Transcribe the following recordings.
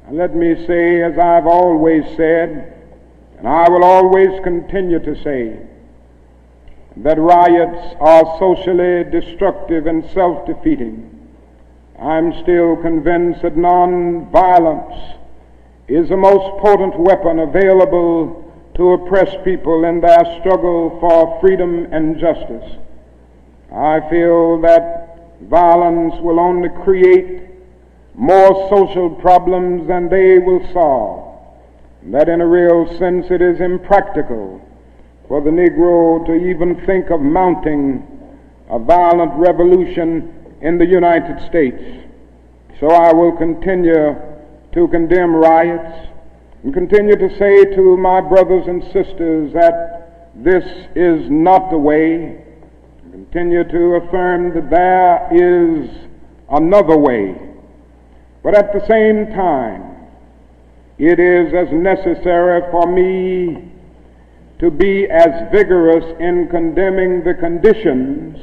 And let me say, as I've always said, and I will always continue to say, that riots are socially destructive and self-defeating. I'm still convinced that nonviolence is the most potent weapon available to oppress people in their struggle for freedom and justice. I feel that violence will only create more social problems than they will solve, and that in a real sense it is impractical for the Negro to even think of mounting a violent revolution in the United States. So I will continue to condemn riots and continue to say to my brothers and sisters that this is not the way, and continue to affirm that there is another way. But at the same time, it is as necessary for me to be as vigorous in condemning the conditions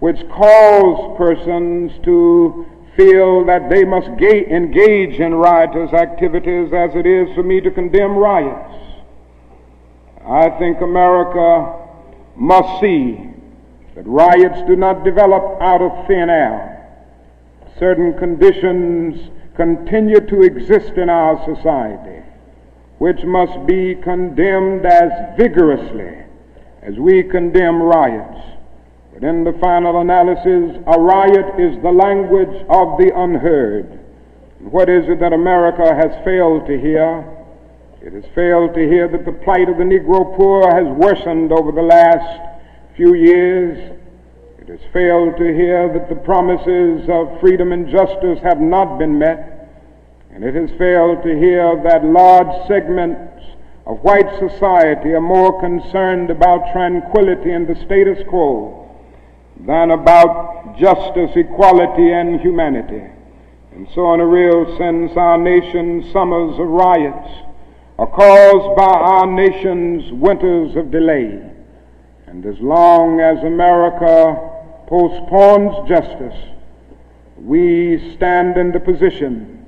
which cause persons to feel that they must engage in riotous activities as it is for me to condemn riots. I think America must see that riots do not develop out of thin air. Certain conditions continue to exist in our society, which must be condemned as vigorously as we condemn riots. But in the final analysis, a riot is the language of the unheard. What is it that America has failed to hear? It has failed to hear that the plight of the Negro poor has worsened over the last few years. It has failed to hear that the promises of freedom and justice have not been met. And it has failed to hear that large segments of white society are more concerned about tranquility and the status quo than about justice, equality, and humanity. And so in a real sense, our nation's summers of riots are caused by our nation's winters of delay. And as long as America postpones justice, we stand in the position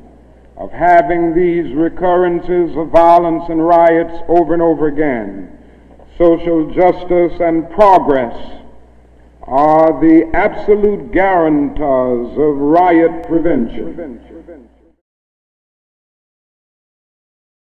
of having these recurrences of violence and riots over and over again. Social justice and progress are the absolute guarantors of riot prevention.